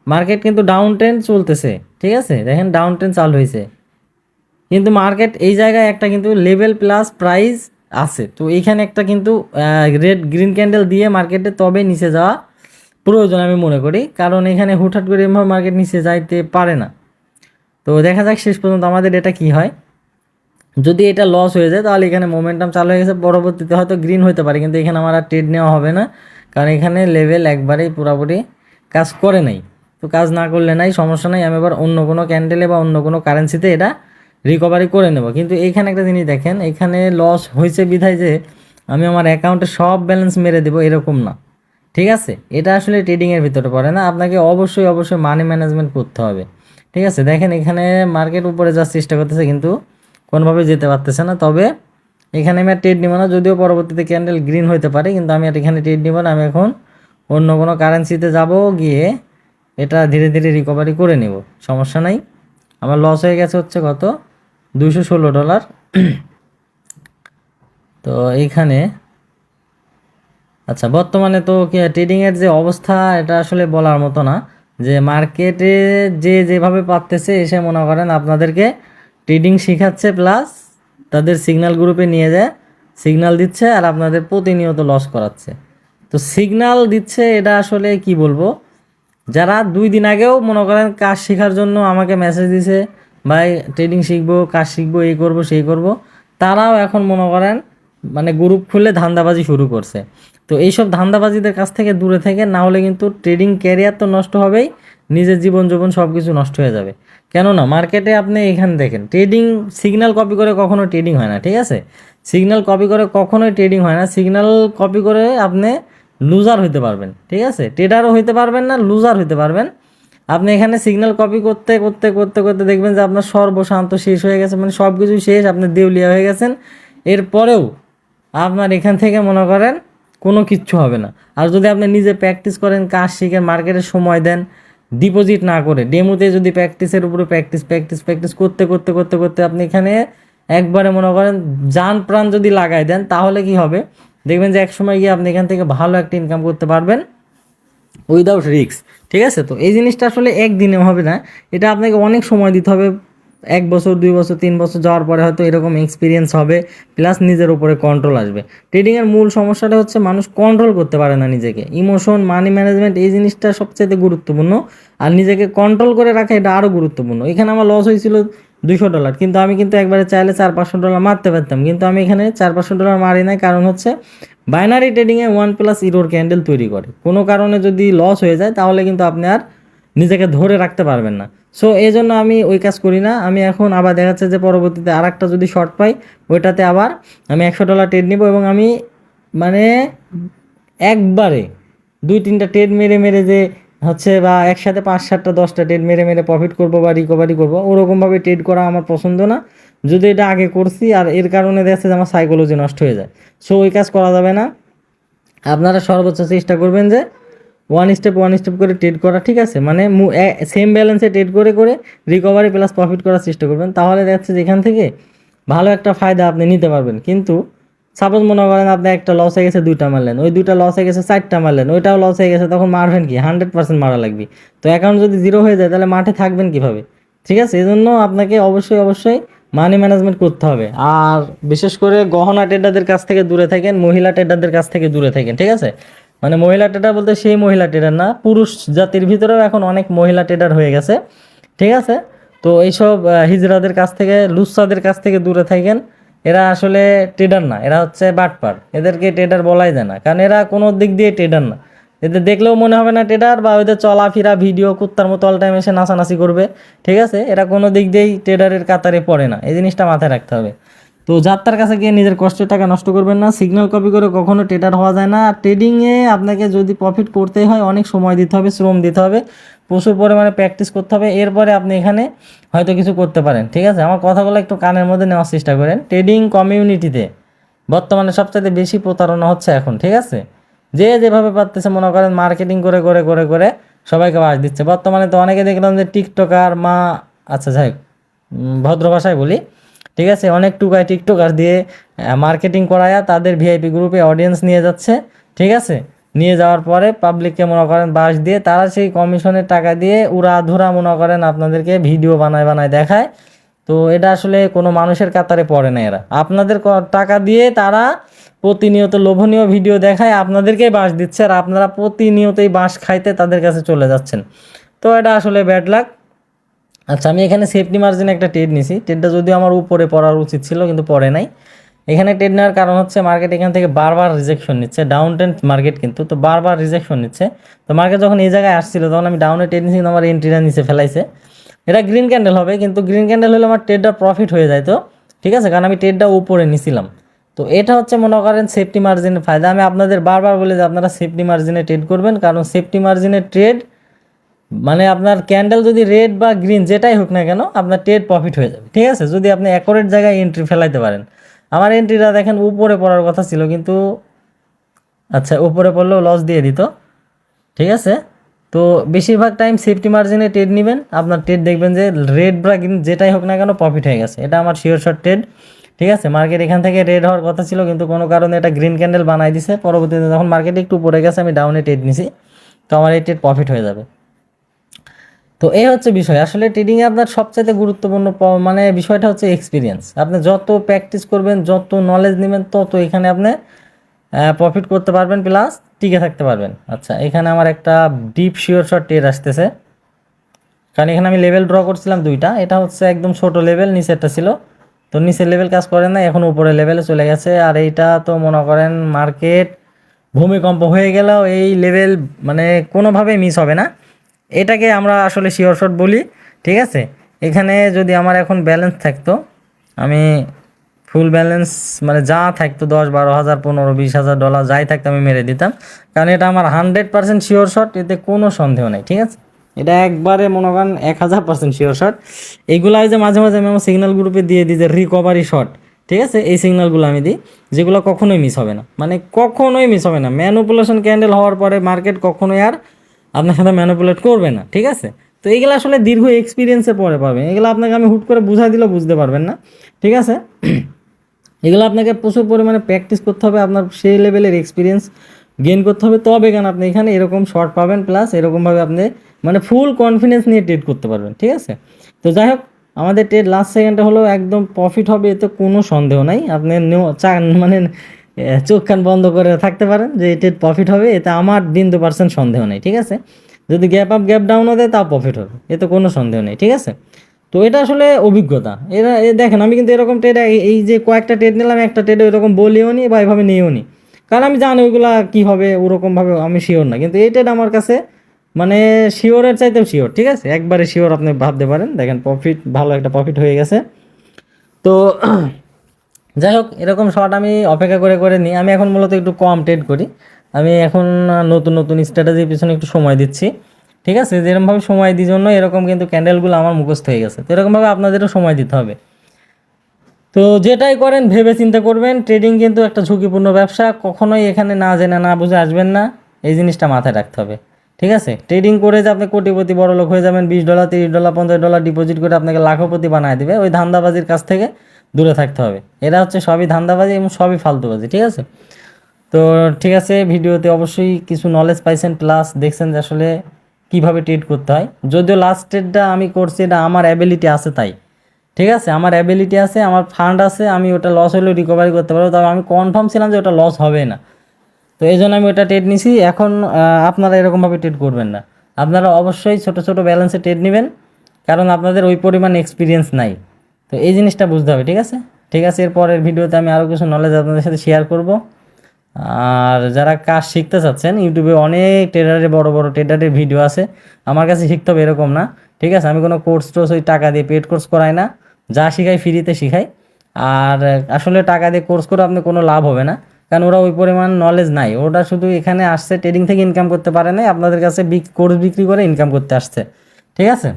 Market কিন্তু down trend চলতেছে, ঠিক আছে, দেখেন ডাউন ট্রেন্ড চালু হয়েছে, কিন্তু মার্কেট এই জায়গায় একটা কিন্তু লেভেল প্লাস প্রাইস আছে। তো এইখানে একটা কিন্তু রেড গ্রিন ক্যান্ডেল দিয়ে মার্কেটে তবে নিচে যাওয়া প্রয়োজন আমি মনে করি, কারণ এখানে হুটহাট করে এভাবে মার্কেট নিচে যাইতে পারে না। তো দেখা যাক শেষ পর্যন্ত আমাদের এটা কি হয়। যদি এটা লস হয়ে যায় তাহলে এখানে মোমেন্টাম চালু হয়ে গেছে, পরবর্তীতে হয়তো গ্রিন হতে পারে, কিন্তু এখানে আমার আর ট্রেড নেওয়া হবে না, কারণ এখানে লেভেল একবারেই পুরোপুরি কাজ করে নাই। তো কাজ না করলে নাই, সমস্যা নাই, আমি এবার অন্য কোনো ক্যান্ডেলে বা অন্য কোনো কারেন্সিতে এটা রিকভারি করে নেব। কিন্তু এইখানে একটা জিনিস দেখেন, এখানে লস হয়েছে বিধায় যে আমি আমার অ্যাকাউন্টে সব ব্যালেন্স মেরে দেবো এরকম না, ঠিক আছে। এটা আসলে ট্রেডিংয়ের ভিতরে পড়ে না, আপনাকে অবশ্যই অবশ্যই মানি ম্যানেজমেন্ট করতে হবে, ঠিক আছে। দেখেন এখানে মার্কেট উপরে যাওয়ার চেষ্টা করতেছে কিন্তু কোনোভাবে যেতে পারতেছে না। তবে এখানে আমি আর ট্রেড নিব না, যদিও পরবর্তীতে ক্যান্ডেল গ্রিন হতে পারে, কিন্তু আমি আর এখানে ট্রেড নিব না। আমি এখন অন্য কোনো কারেন্সিতে যাব, গিয়ে এটা ধীরে ধীরে রিকভারি করে নেব, সমস্যা নাই। আমার লস হয়ে গেছে হচ্ছে কত, $216। তো এইখানে আচ্ছা, বর্তমানে তো ট্রেডিংয়ের যে অবস্থা এটা আসলে বলার মতো না, যে মার্কেটে যে যেভাবে পারতেছে এসে মনে করেন আপনাদেরকে ট্রেডিং শেখাচ্ছে, প্লাস তাদের সিগন্যাল গ্রুপে নিয়ে যায় সিগন্যাল দিচ্ছে, আর আপনাদের প্রতিনিয়ত লস করাচ্ছে। তো সিগন্যাল দিচ্ছে এটা আসলে কি বলবো, যারা 2 দিন আগেও মনে করেন কাজ শেখার জন্য আমাকে মেসেজ দিছে, ভাই ট্রেডিং শিখবো, কাজ শিখবো, এই করব সেই করব, তারাও এখন মনে করেন মানে গ্রুপ খুলে ধান্দাবাজি শুরু করছে। তো এইসব ধান্দাবাজিদের কাছ থেকে দূরে থেকে, না হলে কিন্তু ট্রেডিং ক্যারিয়ার তো নষ্ট হবেই, নিজের জীবন জীবন সব কিছু নষ্ট হয়ে যাবে। কেননা মার্কেটে আপনি এখানে দেখেন, ট্রেডিং সিগন্যাল কপি করে কখনো ট্রেডিং হয় না, ঠিক আছে। সিগন্যাল কপি করে কখনোই ট্রেডিং হয় না। সিগন্যাল কপি করে আপনি লুজার হইতে পারবেন, ঠিক আছে, ট্রেডারও হইতে পারবেন না, লুজার হইতে পারবেন। আপনি এখানে সিগন্যাল কপি করতে করতে করতে করতে দেখবেন যে আপনার সর্বশান্ত শেষ হয়ে গেছে, মানে সব কিছু শেষ, আপনি দেউলিয়া হয়ে গেছেন। এরপরেও আপনার এখান থেকে মনে করেন কোনো কিচ্ছু হবে না। আর যদি আপনি নিজে প্র্যাকটিস করেন, কাজ শিখেন, মার্কেটে সময় দেন, ডিপোজিট না করে ডেমোতে যদি প্র্যাকটিসের উপরে প্র্যাকটিস প্র্যাকটিস প্র্যাকটিস করতে করতে করতে করতে আপনি এখানে একবারে মনে করেন জান প্রাণ যদি লাগাই দেন, তাহলে কি হবে, দেখবেন যে এক সময় গিয়ে আপনি এখান থেকে ভালো একটা ইনকাম করতে পারবেন উইদাউট রিস্ক, ঠিক আছে। তো এই জিনিসটা আসলে একদিনে হবে না, এটা আপনাকে অনেক সময় দিতে হবে। 1 বছর 2 বছর 3 বছর যাওয়ার পরে হয়তো এরকম এক্সপিরিয়েন্স হবে, প্লাস নিজের উপরে কন্ট্রোল আসবে। ট্রেডিংয়ের মূল সমস্যাটা হচ্ছে মানুষ কন্ট্রোল করতে পারে না নিজেকে, ইমোশন, মানি ম্যানেজমেন্ট, এই জিনিসটা সবচেয়ে গুরুত্বপূর্ণ। আর নিজেকে কন্ট্রোল করে রাখা এটা আরও গুরুত্বপূর্ণ। এখানে আমার লস হয়েছিল $200, কিন্তু আমি কিন্তু একবারে চাইলে $400-500 মারতে পারতাম, কিন্তু আমি এখানে $400-500 মারি নাই, কারণ হচ্ছে বাইনারি ট্রেডিংয়ে 1+ ইরোর ক্যান্ডেল তৈরি করে। কোনো কারণে যদি লস হয়ে যায় তাহলে কিন্তু আপনি আর নিজেকে ধরে রাখতে পারবেন না। সো এই জন্য আমি ওই কাজ করি না। আমি এখন আবার দেখাচ্ছে যে পরবর্তীতে আর একটা যদি শর্ট পাই, ওইটাতে আবার আমি $100 ট্রেড নিব, এবং আমি মানে একবারে 2-3টা ট্রেড মেরে মেরে যে হচ্ছে, বা একসাথে 5-7-10টা ট্রেড মেরে মেরে প্রফিট করবো বা রিকভারি করবো, ওরকমভাবে ট্রেড করা আমার পছন্দ না। যদি এটা আগে করছি আর এর কারণে দেখা যে আমার সাইকোলজি নষ্ট হয়ে যায়, সো ওই কাজ করা যাবে না। আপনারা সর্বোচ্চ চেষ্টা করবেন যে ওয়ান স্টেপ করে ট্রেড করা, ঠিক আছে, মানে সেম ব্যালেন্সে ট্রেড করে করে রিকভারি প্লাস প্রফিট করার চেষ্টা করবেন, তাহলে দেখা যাচ্ছে যেখান থেকে ভালো একটা ফায়দা আপনি নিতে পারবেন। কিন্তু সাপোজ মনে করেন আপনি একটা লস হয়ে গেছে 2টা মারলেন, ওই 2টা লস হয়ে গেছে 4টা মারলেন, ওইটাও লস হয়ে গেছে, তখন মারবেন কি, 100% মারা লাগবে। তো অ্যাকাউন্ট যদি জিরো হয়ে যায় তাহলে মাঠে থাকবেন কীভাবে, ঠিক আছে। এই জন্য আপনাকে অবশ্যই অবশ্যই মানি ম্যানেজমেন্ট করতে হবে। আর বিশেষ করে গহনা ট্রেডারদের কাছ থেকে দূরে থাকেন, মহিলা ট্রেডারদের কাছ থেকে দূরে থাকেন, ঠিক আছে। মানে মহিলা ট্রেডার বলতে সেই মহিলা ট্রেডার না, পুরুষ জাতির ভিতরেও এখন অনেক মহিলা ট্রেডার হয়ে গেছে, ঠিক আছে। তো এইসব হিজড়াদের কাছ থেকে, লুচ্চাদের কাছ থেকে দূরে থাকেন। এরা আসলে ট্রেডার না, এরা হচ্ছে বাটপার, এদেরকে ট্রেডার বলাই যায় না, কারণ এরা কোনো দিক দিয়ে ট্রেডার না। এদের দেখলেও মনে হবে না ট্রেডার, বা ওদের চলাফেরা ভিডিও কুত্তার মতো অল টাইম এসে নাচানাচি করবে, ঠিক আছে। এরা কোনো দিক দিয়েই ট্রেডারের কাতারে পড়ে না, এই জিনিসটা মাথায় রাখতে হবে। তো যাত্রার কাছে গিয়ে নিজের কষ্টের টাকা নষ্ট করবেন না। সিগন্যাল কপি করে কখনো ট্রেডার হওয়া যায় না। ট্রেডিংয়ে আপনাকে যদি প্রফিট করতেই হয় অনেক সময় দিতে হবে, শ্রম দিতে হবে, প্রচুর পরিমাণে প্র্যাকটিস করতে হবে, এরপরে আপনি এখানে হয়তো কিছু করতে পারেন, ঠিক আছে। আমার কথাগুলো একটু কানের মধ্যে নেওয়ার চেষ্টা করেন। ট্রেডিং কমিউনিটিতে বর্তমানে সবচেয়ে বেশি প্রতারণা হচ্ছে এখন, ঠিক আছে। যে যেভাবে পারতেছে মনে করেন মার্কেটিং করে করে করে করে সবাইকে বাস দিচ্ছে। বর্তমানে তো অনেকে দেখলাম যে টিকটকার মা, আচ্ছা যাই হোক, ভদ্র ভাষায় বলি, ঠিক আছে, অনেক টুকায় টিকটকার দিয়ে মার্কেটিং করায়া তাদের ভিআইপি গ্রুপে অডিয়েন্স নিয়ে যাচ্ছে, ঠিক আছে। নিয়ে যাওয়ার পরে পাবলিককে মনে করেন বাস দিয়ে তারা সেই কমিশনের টাকা দিয়ে উড়াধুরা মনে করেন আপনাদেরকে ভিডিও বানায় দেখায়। তো এটা আসলে কোনো মানুষের কাতারে পড়ে না। এরা আপনাদের টাকা দিয়ে তারা প্রতিনিয়ত লোভনীয় ভিডিও দেখায়, আপনাদেরকেই বাস দিচ্ছে, আর আপনারা প্রতিনিয়তই বাস খাইতে তাদের কাছে চলে যাচ্ছেন। তো এটা আসলে ব্যাড লাক। আচ্ছা, আমি এখানে সেফটি মার্জিনে একটা ট্রেড নিছি। ট্রেডটা যদিও আমার উপরে পড়ার উচিত ছিল, কিন্তু পড়ে নাই। এখানে ট্রেড নেওয়ার কারণ হচ্ছে মার্কেট এখান থেকে বারবার রিজেকশন নিচ্ছে, ডাউন ট্রেন্ড মার্কেট কিন্তু, তো বারবার রিজেকশন নিচ্ছে। তো মার্কেট যখন এই জায়গায় আসছিল তখন আমি ডাউনে ট্রেড নিয়েছি, আমার এন্ট্রিটা নিচে ফেলাইছে। এটা গ্রিন ক্যান্ডেল হবে, কিন্তু গ্রিন ক্যান্ডেল হলে আমার ট্রেডটা প্রফিট হয়ে যায়। তো ঠিক আছে, কারণ আমি ট্রেডটা উপরে নিছিলাম। তো এটা হচ্ছে মনে করেন সেফটি মার্জিনের ফায়দা। আমি আপনাদের বারবার বলি যে আপনারা সেফটি মার্জিনে ট্রেড করবেন, কারণ সেফটি মার্জিনের ট্রেড মানে আপনার ক্যান্ডেল যদি রেড বা গ্রিন যেটাই হোক না কেন, আপনার ট্রেড প্রফিট হয়ে যাবে। ঠিক আছে, যদি আপনি অ্যাকোরেট জায়গায় এন্ট্রি ফেলাইতে পারেন। আমার এন্ট্রিটা দেখেন উপরে পড়ার কথা ছিল, কিন্তু আচ্ছা উপরে পড়লেও লস দিয়ে দিত। ঠিক আছে, তো বেশিরভাগ টাইম সেফটি মার্জিনে ট্রেড নেবেন। আপনার ট্রেড দেখবেন যে রেড বা গ্রিন যেটাই হোক না কেন প্রফিট হয়ে গেছে। এটা আমার শিওর শর্ট ট্রেড। ঠিক আছে, মার্কেট এখান থেকে রেড হওয়ার কথা ছিল, কিন্তু কোনো কারণে এটা গ্রিন ক্যান্ডেল বানাই দিছে। পরবর্তীতে যখন মার্কেট একটু পড়ে গেছে আমি ডাউনে ট্রেড নিছি, তো আমার এই ট্রেড প্রফিট হয়ে যাবে। তো এই হচ্ছে বিষয়। আসলে ট্রেডিংয়ে আপনার সবচাইতে গুরুত্বপূর্ণ মানে বিষয়টা হচ্ছে এক্সপিরিয়েন্স। আপনি যত প্র্যাকটিস করবেন, যত নলেজ নেবেন, তত এখানে আপনি প্রফিট করতে পারবেন, প্লাস টিকে থাকতে পারবেন। আচ্ছা, এখানে আমার একটা ডিপ শিওর শর্ট ট্রেড আসতেছে, কারণ এখানে আমি লেভেল ড্র করছিলাম দুইটা। এটা হচ্ছে একদম ছোট লেভেল, নিচেরটা ছিল। তো নিচের লেভেল কাজ করে না, এখন উপরের লেভেলে চলে গেছে। আর এইটা তো মনে করেন মার্কেট ভূমিকম্প হয়ে গেলেও এই লেভেল মানে কোনোভাবেই মিস হবে না। এটাকে আমরা আসলে শিওর শট বলি। ঠিক আছে, এখানে যদি আমার এখন ব্যালেন্স থাকতো, আমি ফুল ব্যালেন্স মানে যা থাকতো 10, 12,000, 15, 20,000 ডলার যাই থাকতো আমি মেরে দিতাম, কারণ এটা আমার 100% শিওর শট, এতে কোনো সন্দেহ নেই। ঠিক আছে, এটা একবারে মনে করেন 1000% শিওর শট। এইগুলো যে মাঝে মাঝে আমি আমার সিগন্যাল গ্রুপে দিয়ে দিই যে রিকভারি শট। ঠিক আছে, এই সিগন্যালগুলো আমি দিই, যেগুলো কখনোই মিস হবে না, মানে কখনোই মিস হবে না। ম্যানুপুলেশন ক্যান্ডেল হওয়ার পরে মার্কেট কখনোই আর আপনার সাথে ম্যানুপুলেট করবে না। ঠিক আছে, তো এইগুলো আসলে দীর্ঘ এক্সপিরিয়েন্সের পরে পাবেন। এগুলো আপনাকে আমি হুট করে বুঝাই দিলেও বুঝতে পারবেন না। ঠিক আছে, এগুলো আপনাকে প্রচুর পরিমাণে প্র্যাকটিস করতে হবে, আপনার সেই লেভেলের এক্সপিরিয়েন্স গেইন করতে হবে, তবে কেন আপনি এখানে এরকম শর্ট পাবেন, প্লাস এরকমভাবে আপনি মানে ফুল কনফিডেন্স নিয়ে ট্রেড করতে পারবেন। ঠিক আছে, তো যাই হোক, আমাদের ট্রেড লাস্ট সেকেন্ডে হলো একদম প্রফিট হবে, এতে কোনো সন্দেহ নাই। আপনি মানে চোখ কান বন্ধ করে থাকতে পারেন যে এই ট্রেড প্রফিট হবে, এতে আমার 2% সন্দেহ নেই। ঠিক আছে, যদি গ্যাপ আপ গ্যাপ ডাউনও দেয় তাও প্রফিট হবে, এতে কোনো সন্দেহ নেই। ঠিক আছে, তো এটা আসলে অভিজ্ঞতা। দেখেন আমি কিন্তু এরকম ট্রেড এই যে কয়েকটা ট্রেড নিলাম, একটা ট্রেডে ওইরকম বলিও নি বা এভাবে নিয়েও নি, কারণ আমি জানি ওইগুলা কী হবে ওরকমভাবে আমি শিওর না। কিন্তু এই ট্রেড আমার কাছে মানে শিওরের চাইতেও শিওর। ঠিক আছে, একবারে শিওর আপনি ভাবতে পারেন। দেখেন প্রফিট, ভালো একটা প্রফিট হয়ে গেছে। তো যাই হোক, এরকম শর্ট আমি অপেক্ষা করে করে নিই। আমি এখন মূলত একটু কম ট্রেড করি। আমি এখন নতুন নতুন স্ট্র্যাটেজির পিছনে একটু সময় দিচ্ছি। ঠিক আছে, যেরকমভাবে সময় দিই জন্য এরকম কিন্তু ক্যান্ডেলগুলো আমার মুখস্থ হয়ে গেছে। তো এরকমভাবে আপনাদেরও সময় দিতে হবে। তো যেটাই করেন ভেবে চিন্তা করবেন। ট্রেডিং কিন্তু একটা ঝুঁকিপূর্ণ ব্যবসা, কখনোই এখানে না জেনে না বুঝে আসবেন না, এই জিনিসটা মাথায় রাখতে হবে। ঠিক আছে, ট্রেডিং করে যে আপনি কোটিপতি বড় লোক হয়ে যাবেন, $20, $30, $50 ডিপোজিট করে আপনাকে লাখপতি বানায় দেবে, ওই ধান্দাবাজির কাছ থেকে দূরে থাকতে হবে। এরা হচ্ছে সবই ধান্দাবাজি এবং সবই ফালতুবাজি। ঠিক আছে, তো ঠিক আছে, ভিডিওতে অবশ্যই কিছু নলেজ পাইছেন, প্লাস দেখছেন যে আসলে কীভাবে ট্রেড করতে হয়। যদিও লাস্ট ট্রেডটা আমি করছি, এটা আমার অ্যাবিলিটি আছে তাই। ঠিক আছে, আমার অ্যাবিলিটি আছে, আমার ফান্ড আছে, আমি ওটা লস হলেও রিকভারি করতে পারবো, তবে আমি কনফার্ম ছিলাম যে ওটা লস হবে না। তো এই জন্য আমি ওটা ট্রেড নিছি। এখন আপনারা এরকমভাবে ট্রেড করবেন না, আপনারা অবশ্যই ছোটো ছোটো ব্যালেন্সে ট্রেড নেবেন, কারণ আপনাদের ওই পরিমাণ এক্সপিরিয়েন্স নাই। তো এই জিনিসটা বুঝতে হবে। ঠিক আছে, ঠিক আছে, এরপরের ভিডিওতে আমি আরও কিছু নলেজ আপনাদের সাথে শেয়ার করব। আর যারা কাজ শিখতে চাচ্ছেন, ইউটিউবে অনেক ট্রেডারের বড় বড় ট্রেডারের ভিডিও আছে, আমার কাছে শিখতে হবে এরকম না। ঠিক আছে, আমি কোনো কোর্স টোর্স ওই টাকা দিয়ে পেড কোর্স করাই না, যা শিখাই ফ্রিতে শিখাই। আর আসলে টাকা দিয়ে কোর্স করে আপনি কোনো লাভ হবে না, কারণ ওরা ওই পরিমাণ নলেজ নাই। ওরা শুধু এখানে আসছে ট্রেডিং থেকে ইনকাম করতে পারে না, আপনাদের কাছে কোর্স বিক্রি করে ইনকাম করতে আসছে। ঠিক আছে,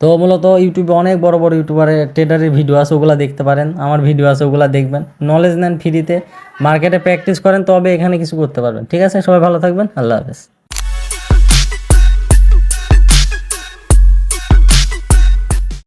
তো মূলত ইউটিউবে অনেক বড় বড় ইউটিউবারের ট্রেডারের ভিডিও আছে, ওগুলো দেখতে পারেন। আমার ভিডিও আছে, ওগুলো দেখবেন, নলেজ নেন ফ্রিতে, মার্কেটে প্র্যাকটিস করেন, তবে এখানে কিছু করতে পারবেন। ঠিক আছে, সবাই ভালো থাকবেন, আল্লাহ হাফেজ।